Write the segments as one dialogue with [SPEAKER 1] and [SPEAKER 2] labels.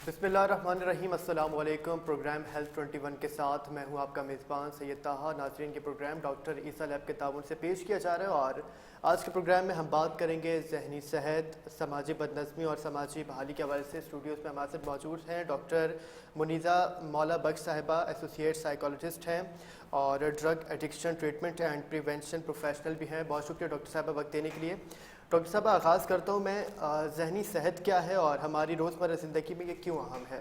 [SPEAKER 1] बिस्मिल्लाहिर्रहमानिर्रहीम, अस्सलाम वालेकुम। प्रोग्राम हेल्थ 21 के साथ मैं हूं आपका मेज़बान सैयद ताहा। नाज़रीन, के प्रोग्राम डॉक्टर ईसा लैब के ताउन से पेश किया जा रहा है और आज के प्रोग्राम में हम बात करेंगे जहनी सेहत, समाजी बदनज़मी और समाजी बहाली के हवाले से। स्टूडियोज़ में हमारे साथ मौजूद हैं डॉक्टर मुनीज़ा मौला बख्श साहिबा, एसोसिएट साइकोलॉजिस्ट हैं और drug addiction treatment and prevention professional भी हैं। बहुत शुक्रिया डॉक्टर साहिबा वक्त देने के लिए। डॉक्टर साहब, आगाज़ करता हूँ मैं, जहनी सेहत क्या है और हमारी रोज़मर्रा ज़िंदगी में ये क्यों अहम है?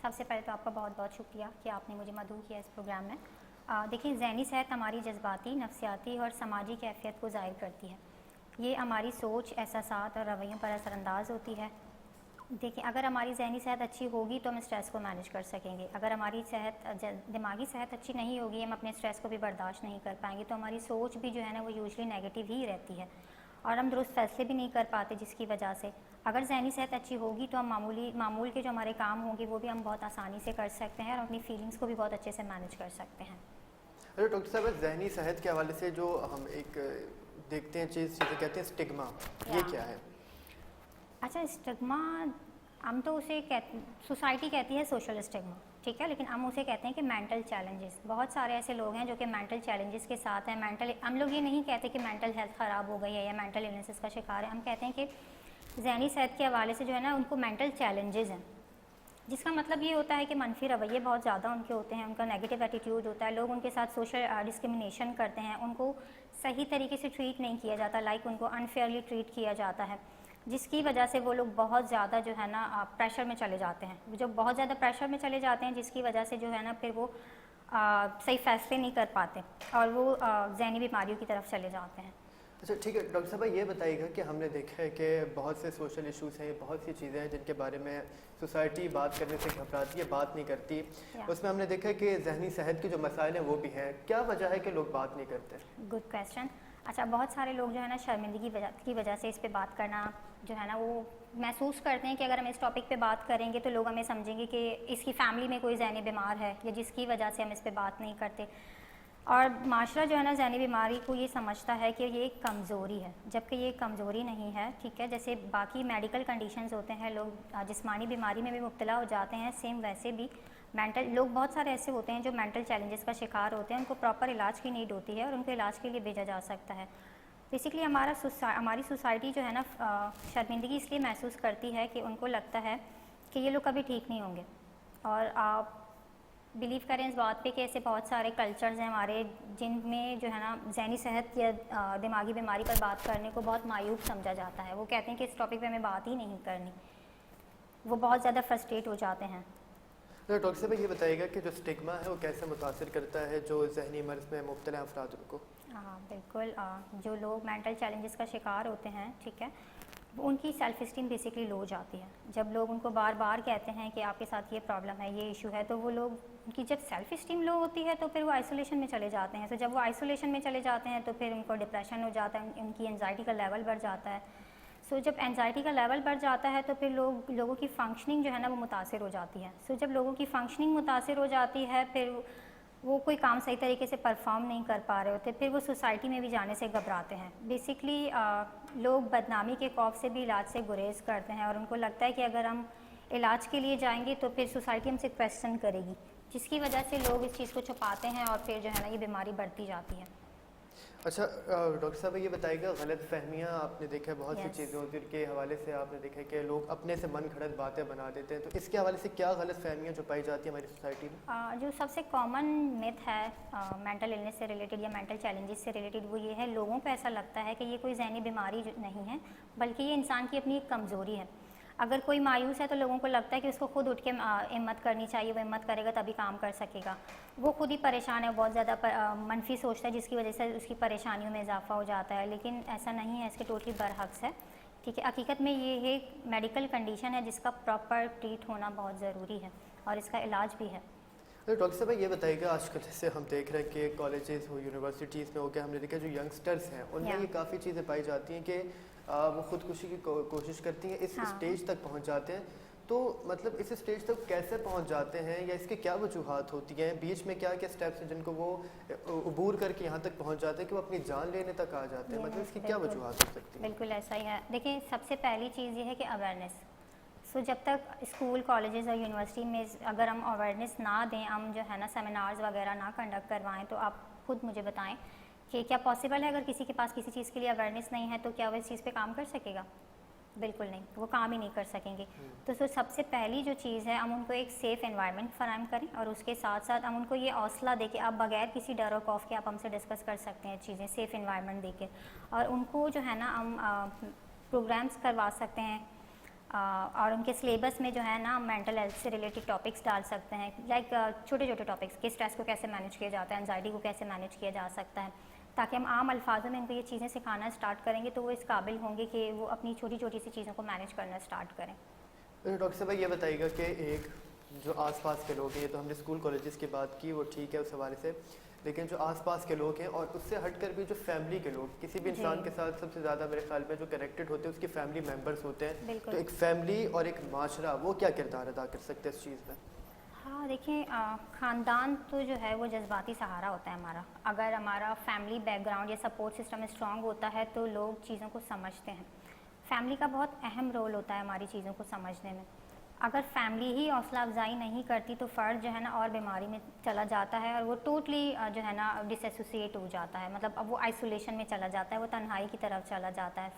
[SPEAKER 2] सबसे पहले तो आपका बहुत बहुत शुक्रिया कि आपने मुझे मदऊ किया इस प्रोग्राम में। देखिए, ज़हनी सेहत हमारी जज्बाती, नफ्सियाती और समाजी कैफियत को ज़ाहिर करती है। ये हमारी सोच, एहसासात और रवैयों पर असरअंदाज होती है। देखिए, अगर हमारी ज़हनी सेहत अच्छी होगी तो हम स्ट्रेस को मैनेज कर सकेंगे। अगर हमारी दिमागी सेहत अच्छी नहीं होगी, हम अपने स्ट्रेस को भी बर्दाश्त नहीं कर पाएंगे, तो हमारी सोच भी जो है ना वो यूजली नेगेटिव ही रहती है और हम दुरुस्त फैसले भी नहीं कर पाते, जिसकी वजह से अगर ज़हनी सेहत अच्छी होगी तो हम मामूल के जो हमारे काम होंगे वो भी हम बहुत आसानी से कर सकते हैं और अपनी फीलिंग्स को भी बहुत अच्छे से मैनेज कर सकते हैं।
[SPEAKER 1] अरे डॉक्टर साहब, जहनी सेहत के हवाले से जो हम एक देखते हैं चीज़, जिसे कहते हैं स्टिग्मा, ये क्या है?
[SPEAKER 2] अच्छा, स्टिग्मा हम तो उसे सोसाइटी कहती है सोशल स्टिग्मा, ठीक है, लेकिन हम उसे कहते हैं कि मेंटल चैलेंजेस। बहुत सारे ऐसे लोग हैं जो कि मेंटल चैलेंजेस के साथ हैं। हम लोग ये नहीं कहते कि मेंटल हेल्थ ख़राब हो गई है या मेंटल इलनेसेस का शिकार है। हम कहते हैं कि ज़हनी सेहत के हवाले से जो है ना उनको मेंटल चैलेंजेस हैं, जिसका मतलब ये होता है कि मनफी रवैये बहुत ज़्यादा उनके होते हैं, उनका नेगेटिव एटीट्यूड होता है, लोग उनके साथ सोशल डिस्क्रिमिनेशन करते हैं, उनको सही तरीके से ट्रीट नहीं किया जाता, उनको अनफेयरली ट्रीट किया जाता है, जिसकी वजह से वो लोग बहुत ज़्यादा जो है ना प्रेशर में चले जाते हैं। जब बहुत ज़्यादा प्रेशर में चले जाते हैं, जिसकी वजह से जो है ना फिर वो सही फैसले नहीं कर पाते और वो ज़हनी बीमारियों की तरफ चले जाते हैं।
[SPEAKER 1] अच्छा, ठीक है डॉक्टर साहब, ये बताइएगा कि हमने देखा है कि बहुत से सोशल इश्यूज़ हैं, बहुत सी चीज़ें हैं जिनके बारे में सोसाइटी बात करने से घबराती है, बात नहीं करती। उसमें हमने देखा है कि जहनी सेहत के जो मसाइल हैं वो भी हैं। क्या वजह है कि लोग बात नहीं करते?
[SPEAKER 2] Good question. अच्छा, बहुत सारे लोग जो है ना शर्मिंदगी की वजह से इस पे बात करना जो है ना वो महसूस करते हैं कि अगर हम इस टॉपिक पे बात करेंगे तो लोग हमें समझेंगे कि इसकी फैमिली में कोई ज़हनी बीमार है, या जिसकी वजह से हम इस पे बात नहीं करते। और माशरा जो है ना ज़हनी बीमारी को ये समझता है कि ये एक कमज़ोरी है, जबकि ये कमज़ोरी नहीं है, ठीक है। जैसे बाकी मेडिकल कंडीशंस होते हैं, लोग जिस्मानी बीमारी में भी मुब्तला हो जाते हैं, सेम वैसे भी मेंटल लोग बहुत सारे ऐसे होते हैं जो मेंटल चैलेंजेस का शिकार होते हैं, उनको प्रॉपर इलाज की नीड होती है और उनको इलाज के लिए भेजा जा सकता है। बेसिकली हमारी सोसाइटी जो है ना शर्मिंदगी इसलिए महसूस करती है कि उनको लगता है कि ये लोग कभी ठीक नहीं होंगे। और आप बिलीव करें इस बात पे कि ऐसे बहुत सारे कल्चर्स हैं हमारे जिनमें जो है ना ज़हनी सेहत या दिमागी बीमारी पर बात करने को बहुत मायूब समझा जाता है। वो कहते हैं कि इस टॉपिक पे हमें बात ही नहीं करनी, वो बहुत ज़्यादा फ्रस्ट्रेट हो जाते हैं।
[SPEAKER 1] तो डॉक्टर साहब, ये बताइएगा कि जो स्टिग्मा है वो कैसे मुतासिर करता है जो जहनी मर्ज़ में मुब्तला अफराद उनको?
[SPEAKER 2] हाँ बिल्कुल, जो लोग मेंटल चैलेंजेस का शिकार होते हैं, ठीक है, उनकी सेल्फ़ इस्टीम बेसिकली लो हो जाती है। जब लोग उनको बार बार कहते हैं कि आपके साथ ये प्रॉब्लम है, ये इशू है, तो वो लोग उनकी जब सेल्फ़ इस्टीम लो होती है तो फिर वो आइसोलेशन में चले जाते हैं। तो जब वो आइसोलेशन में चले जाते हैं तो फिर उनको डिप्रेशन हो जाता है, उनकी एंजाइटी का लेवल बढ़ जाता है। जब एंजाइटी का लेवल बढ़ जाता है तो फिर लोगों की फ़ंक्शनिंग जो है ना वो मुतासिर हो जाती है। जब लोगों की फ़ंक्शनिंग मुतासिर हो जाती है, फिर वो कोई काम सही तरीके से परफॉर्म नहीं कर पा रहे होते, फिर वो सोसाइटी में भी जाने से घबराते हैं। बेसिकली लोग बदनामी के खौफ से भी इलाज से गुरेज करते हैं और उनको लगता है कि अगर हम इलाज के लिए जाएंगे तो फिर सोसाइटी हमसे क्वेश्चन करेगी, जिसकी वजह से लोग इस चीज़ को छुपाते हैं और फिर जो है ना ये बीमारी बढ़ती जाती है।
[SPEAKER 1] अच्छा डॉक्टर साहब, ये बताइएगा, गलत फहमियाँ आपने देखा है बहुत सी चीज़ों के हवाले से आपने देखा है कि लोग अपने से मन घड़त बातें बना देते हैं, तो इसके हवाले से क्या गलत फहमियाँ जो पाई जाती है हमारी सोसाइटी में?
[SPEAKER 2] जो सबसे कॉमन मिथ है मेंटल इलनेस से रिलेटेड या मेंटल चैलेंजेस से रिलेटेड, वो ये है, लोगों को ऐसा लगता है कि ये कोई ज़हनी बीमारी नहीं है, बल्कि ये इंसान की अपनी एक कमज़ोरी है। अगर कोई मायूस है तो लोगों को लगता है कि उसको खुद उठ के हिम्मत करनी चाहिए, वो हिम्मत करेगा तभी काम कर सकेगा। वो खुद ही परेशान है, बहुत ज़्यादा मनफी सोचता है, जिसकी वजह से उसकी परेशानियों में इजाफा हो जाता है। लेकिन ऐसा नहीं है, इसके टोटली बरअक्स है, ठीक है। हकीकत में ये एक मेडिकल कंडीशन है जिसका प्रॉपर ट्रीट होना बहुत ज़रूरी है और इसका इलाज भी है।
[SPEAKER 1] तो डॉक्टर साहब, ये बताइएगा, आजकल जैसे हम देख रहे हैं कि कॉलेजेस हो, यूनिवर्सिटीज़ में हो गया, हमने देखा जो यंगस्टर्स हैं उनमें ये काफ़ी चीज़ें पाई जाती हैं कि वो ख़ुदकुशी की कोशिश करती हैं, इस स्टेज तक पहुंच जाते हैं। तो मतलब इस स्टेज तक कैसे पहुंच जाते हैं या इसके क्या वजूहात होती हैं? बीच में क्या क्या स्टेप्स हैं जिनको वो अबूर करके यहाँ तक पहुंच जाते हैं कि वो अपनी जान लेने तक आ जाते हैं? मतलब इसकी क्या वजूहात हो सकती है?
[SPEAKER 2] बिल्कुल ऐसा ही है। देखिए, सबसे पहली चीज़ ये है कि अवेयरनेस। सो जब तक स्कूल कॉलेजेस और यूनिवर्सिटी में अगर हम अवेयरनेस ना दें, हम जो है ना सेमिनार्स वगैरह ना कंडक्ट करवाएं, तो आप खुद मुझे बताएं कि क्या पॉसिबल है अगर किसी के पास किसी चीज़ के लिए अवेयरनेस नहीं है तो क्या वो इस चीज़ पे काम कर सकेगा? बिल्कुल नहीं, वो काम ही नहीं कर सकेंगे। तो सबसे पहली जो चीज़ है, हम उनको एक सेफ़ एनवायरनमेंट फराहम करें और उसके साथ साथ हम उनको ये हौसला दें कि आप बगैर किसी डर और खौफ के आप हमसे डिस्कस कर सकते हैं चीज़ें, सेफ़ एनवायरनमेंट दे के। और उनको जो है ना हम प्रोग्राम्स करवा सकते हैं और उनके सिलेबस में जो है ना मेंटल हेल्थ से रिलेटेड टॉपिक्स डाल सकते हैं, लाइक छोटे छोटे टॉपिक्स कि स्ट्रेस को कैसे मैनेज किया जाता है, एंजाइटी को कैसे मैनेज किया जा सकता है, ताकि हम आम अल्फाजों में उनको ये चीज़ें सिखाना स्टार्ट करेंगे तो वो इस काबिल होंगे कि वो अपनी छोटी छोटी सी चीज़ों को मैनेज करना स्टार्ट करें।
[SPEAKER 1] तो डॉक्टर साहब ये बताइएगा कि एक जो आसपास के लोग हैं, ये तो हमने स्कूल कॉलेजेस की बात की, वो ठीक है उस हवाले से, लेकिन जो आसपास के लोग हैं और उससे हटकर भी जो फैमिली के लोग, किसी भी इंसान के साथ सबसे ज़्यादा मेरे ख्याल में जो कनेक्टेड होते हैं उसके फैमिली मेम्बर्स होते हैं, तो एक फैमिली और एक माशरा वो क्या किरदार अदा कर सकते हैं इस चीज़ में?
[SPEAKER 2] हाँ देखिए, ख़ानदान तो जो है वो जज्बाती सहारा होता है हमारा। अगर हमारा फैमिली बैकग्राउंड या सपोर्ट सिस्टम स्ट्रॉन्ग होता है तो लोग चीज़ों को समझते हैं। फैमिली का बहुत अहम रोल होता है हमारी चीज़ों को समझने में। अगर फैमिली ही हौसला अफजाई नहीं करती तो फ़र्द जो है ना और बीमारी में चला जाता है और वो टोटली जो है ना डिसएसोसिएट हो जाता है, मतलब अब वो आइसोलेशन में चला जाता है, वो तन्हाई की तरफ चला जाता है।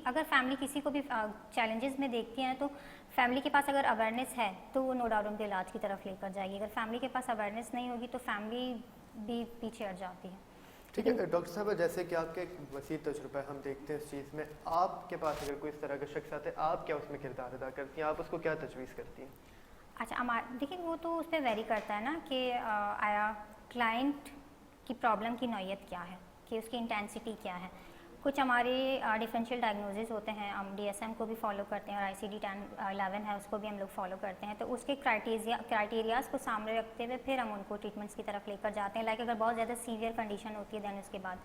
[SPEAKER 2] अगर फैमिली किसी को भी चैलेंजेस में देखती है ना, तो फैमिली के पास अगर अवेयरनेस है तो वो नो डाउट उनके इलाज की तरफ लेकर जाएगी। अगर फैमिली के पास अवेयरनेस नहीं होगी तो फैमिली भी पीछे हट जाती है।
[SPEAKER 1] ठीक है डॉक्टर साहब, जैसे कि आपके एक वसी तजुर्बा है, हम देखते हैं इस चीज़ में, आपके पास अगर कोई इस तरह का शख्स आता है, आप क्या उसमें किरदार अदा करती हैं, आप उसको क्या तजवीज़ करती हैं?
[SPEAKER 2] अच्छा, देखिए वो तो उस पर वेरी करता है ना कि आया क्लाइंट की प्रॉब्लम की नौयत क्या है, कि उसकी इंटेंसिटी क्या है। कुछ हमारे डिफरेंशियल डायग्नोसिस होते हैं, हम DSM को भी फॉलो करते हैं और ICD-10-11 है उसको भी हम लोग फॉलो करते हैं। तो उसके क्राइटेरियाज़ को सामने रखते हुए फिर हम उनको ट्रीटमेंट्स की तरफ लेकर जाते हैं। लाइक अगर बहुत ज़्यादा सीवियर कंडीशन होती है दैन उसके बाद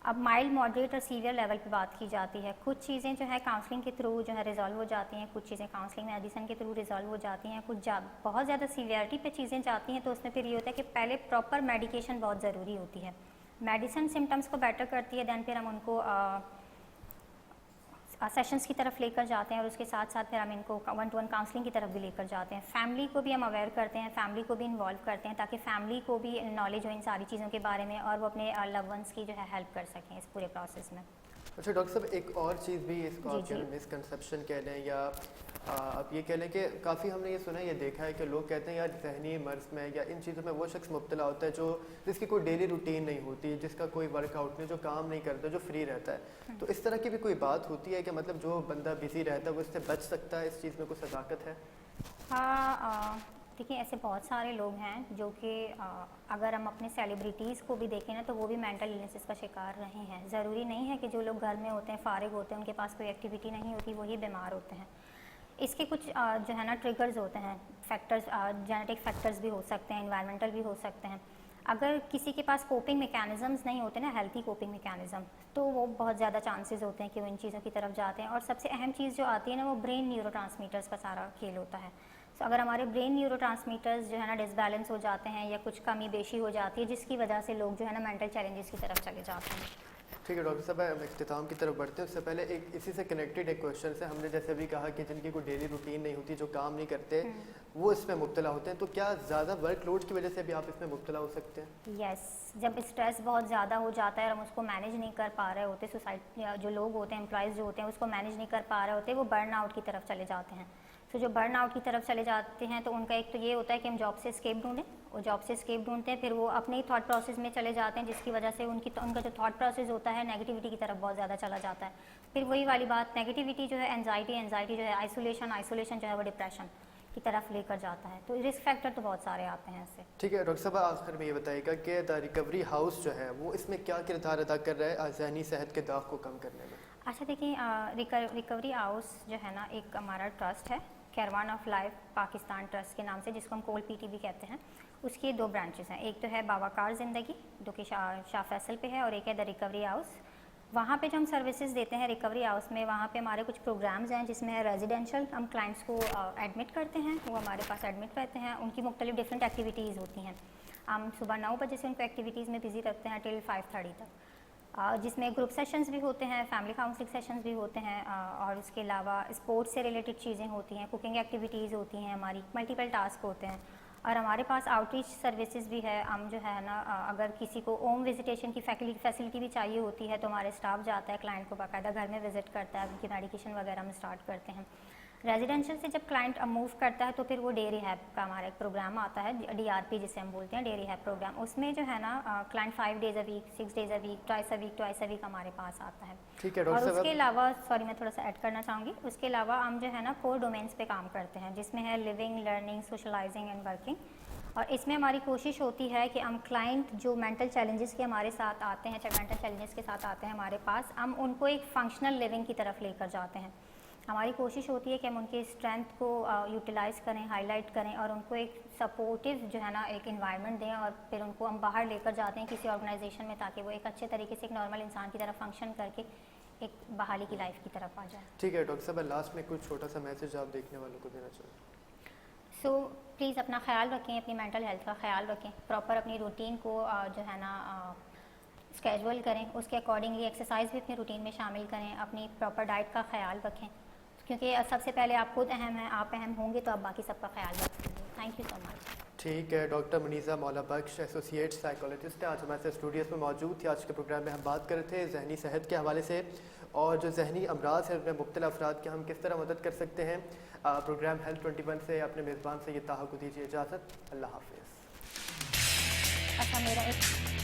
[SPEAKER 2] अब माइल्ड, मॉडरेट और सीवियर लेवल पे बात की जाती है। कुछ चीज़ें जो है काउंसलिंग के थ्रू जो है रिजॉल्व हो जाती हैं, कुछ चीज़ें काउंसलिंग मेडिसिन के थ्रू रिजॉल्व हो जाती हैं, कुछ बहुत ज़्यादा सीवियरिटी पे चीज़ें जाती हैं तो उसमें फिर ये होता है कि पहले प्रॉपर मेडिकेशन बहुत ज़रूरी होती है। मेडिसिन सिम्टम्स को बेटर करती है, दैन फिर हम उनको सेशंस की तरफ लेकर जाते हैं और उसके साथ साथ फिर हम इनको 1-to-1 काउंसलिंग की तरफ भी लेकर जाते हैं। फैमिली को भी हम अवेयर करते हैं, फैमिली को भी इन्वॉल्व करते हैं ताकि फैमिली को भी नॉलेज हो इन सारी चीज़ों के बारे में और वो अपने लव वंस की जो है हेल्प कर सकें इस पूरे प्रोसेस में।
[SPEAKER 1] अच्छा डॉक्टर साहब, एक और चीज़ भी, इसको आप मिसकंसेप्शन कह लें या आप ये कह लें कि काफ़ी हमने ये सुना है, ये देखा है कि लोग कहते हैं यार जहनी मर्ज में या इन चीज़ों में वो शख्स मुब्तला होता है जिसकी कोई डेली रूटीन नहीं होती, जिसका कोई वर्कआउट नहीं, जो काम नहीं करता, जो फ्री रहता है। तो इस तरह की भी कोई बात होती है कि मतलब जो बंदा बिजी रहता है वो इससे बच सकता है, इस चीज़ में कोई सदाकत है?
[SPEAKER 2] हाँ, देखिए ऐसे बहुत सारे लोग हैं जो कि अगर हम अपने सेलिब्रिटीज़ को भी देखें ना तो वो भी मेंटल इलनेसेस का शिकार रहे हैं। ज़रूरी नहीं है कि जो लोग घर में होते हैं, फारिग होते हैं, उनके पास कोई एक्टिविटी नहीं होती, वही बीमार होते हैं। इसके कुछ जो है ना ट्रिगर्स होते हैं, फैक्टर्स, जेनेटिक फैक्टर्स भी हो सकते हैं, एनवायरमेंटल भी हो सकते हैं। अगर किसी के पास कोपिंग मैकेनिज़म्स नहीं होते ना, हेल्थी कोपिंग मैकेनिज़्म, तो वो बहुत ज़्यादा चांसेस होते हैं कि वो इन चीज़ों की तरफ जाते हैं। और सबसे अहम चीज़ जो आती है ना, वो ब्रेन न्यूरोट्रांसमीटर्स का सारा खेल होता है। तो अगर हमारे ब्रेन न्यूरोट्रांसमीटर्स जो है ना डिसबैलेंस हो जाते हैं या कुछ कमी बेशी हो जाती है, जिसकी वजह से लोग जो है ना मेंटल चैलेंजेस की तरफ चले जाते हैं।
[SPEAKER 1] ठीक है डॉक्टर साहब, हम इख्तिताम की तरफ बढ़ते हैं। उससे पहले एक इसी से कनेक्टेड एक क्वेश्चन है। हमने जैसे अभी कहा कि जिनकी कोई डेली रूटीन नहीं होती, जो काम नहीं करते, वो इसमें मुब्तला होते हैं, तो क्या ज़्यादा वर्कलोड की वजह से भी आप इसमें मुब्तला हो सकते हैं?
[SPEAKER 2] यस, जब स्ट्रेस बहुत ज़्यादा हो जाता है और हम उसको मैनेज नहीं कर पा रहे होते, सोसाइटी जो लोग होते हैं, एम्प्लॉयज़ जो होते हैं, उसको मैनेज नहीं कर पा रहे होते, वो बर्न आउट की तरफ चले जाते हैं। तो जो बर्न आउट की तरफ चले जाते हैं तो उनका एक तो ये होता है कि हम जॉब से एस्केप ढूंढें, और जॉब से एस्केप ढूंढते हैं, फिर वो अपने ही थॉट प्रोसेस में चले जाते हैं, जिसकी वजह से उनका जो थॉट प्रोसेस होता है नेगेटिविटी की तरफ बहुत ज़्यादा चला जाता है। फिर वही वाली बात, नेगेटिविटी जो है एंजाइटी जो है आइसोलेशन जो है वो डिप्रेशन की तरफ लेकर जाता है। तो रिस्क फैक्टर तो बहुत सारे आते हैं इससे।
[SPEAKER 1] ठीक है डॉक्टर साहब, आखिर में ये बताइएगा कि द रिकवरी हाउस जो है वो इसमें क्या किरदार अदा कर रहा है ज़हनी सेहत के दाग को कम करने में?
[SPEAKER 2] अच्छा देखिए, रिकवरी हाउस जो है ना एक हमारा ट्रस्ट है, caravan of life Pakistan trust के नाम से, जिसको हम कोल PT भी कहते हैं। उसके 2 ब्रांचेस हैं, एक तो है बावाकार ज़िंदगी जो कि शाह फैसल पे है, और एक है द रिकवरी हाउस। वहाँ पे जो हम सर्विसेज देते हैं रिकवरी हाउस में, वहाँ पे हमारे कुछ प्रोग्राम्स हैं जिसमें रेजिडेंशियल हम क्लाइंट्स को एडमिट करते हैं, वो हमारे पास एडमिट रहते हैं। उनकी मुख्तलिफ डिफरेंट एक्टिविटीज़ होती हैं। हम सुबह 9 बजे से उनको एक्टिविटीज़ में बिज़ी रखते हैं टिल 5:30 तक। जिसमें ग्रुप सेशंस भी होते हैं, फैमिली काउंसलिंग सेशंस भी होते हैं, और उसके अलावा स्पोर्ट्स से रिलेटेड चीज़ें होती हैं, कुकिंग एक्टिविटीज़ होती हैं, हमारी मल्टीपल टास्क होते हैं। और हमारे पास आउटरीच सर्विसेज भी है। हम जो है ना अगर किसी को होम विजिटेशन की फैसिलिटी भी चाहिए होती है तो हमारे स्टाफ जाता है, क्लाइंट को बाकायदा घर में विज़िट करता है, उनकी मेडिकेशन वगैरह हम स्टार्ट करते हैं। रेजिडेंशियल से जब क्लाइंट मूव करता है तो फिर वो डे रिहैब का हमारा एक प्रोग्राम आता है, DRP जिसे हम बोलते हैं, डे रिहैब प्रोग्राम। उसमें जो है ना client 5 days a week, 6 days a week, twice a week हमारे पास आता है।
[SPEAKER 1] ठीक है
[SPEAKER 2] और
[SPEAKER 1] डॉक्टर
[SPEAKER 2] उसके
[SPEAKER 1] साहब।
[SPEAKER 2] अलावा सॉरी मैं थोड़ा सा ऐड करना चाहूँगी, उसके अलावा हम जो है ना कोर डोमेन्स पे काम करते हैं, जिसमें है living, learning, socialising and working. और इसमें हमारी कोशिश होती है कि हम क्लाइंट जो मेंटल चैलेंजेस के हमारे साथ आते हैं, चाहे मेंटल चैलेंजेस के साथ आते हैं हमारे पास, हम उनको एक फंक्शनल लिविंग की तरफ लेकर जाते हैं। हमारी कोशिश होती है कि हम उनके स्ट्रेंथ को यूटिलाइज़ करें, हाईलाइट करें और उनको एक सपोर्टिव जो है ना एक इन्वायरमेंट दें, और फिर उनको हम बाहर लेकर जाते हैं किसी ऑर्गेनाइजेशन में, ताकि वो एक अच्छे तरीके से एक नॉर्मल इंसान की तरह फंक्शन करके एक बहाली की लाइफ की तरफ आ जाए।
[SPEAKER 1] ठीक है डॉक्टर साहब, लास्ट में कुछ छोटा सा मैसेज आप देखने वालों को देना चाहिए।
[SPEAKER 2] सो प्लीज़ अपना ख्याल रखें, अपनी मेंटल हेल्थ का ख्याल रखें, प्रॉपर अपनी रूटीन को जो है ना स्केजुअल करें, उसके अकॉर्डिंगली एक्सरसाइज भी अपनी रूटीन में शामिल करें, अपनी प्रॉपर डाइट का ख्याल रखें, क्योंकि सबसे पहले आप खुद अहम हैं, आप अहम होंगे तो आप बाकी सबका ख्याल रखेंगे। Thank you so much.
[SPEAKER 1] ठीक है, डॉक्टर मुनीज़ा मौला बख्श एसोसिएट साइकोलॉजिस्ट है, आज हमारे साथ स्टूडियोज़ में मौजूद थी। आज के प्रोग्राम में हम बात कर रहे थे जहनी सेहत के हवाले से, और जो जहनी अमराज है उनमें मुब्तला अफराद की हम किस तरह मदद कर सकते हैं। प्रोग्राम हेल्थ 21 से अपने मेज़बान से ये ताहा को दीजिए इजाज़त। अल्लाह हाफिज़।
[SPEAKER 2] अच्छा मेरा एक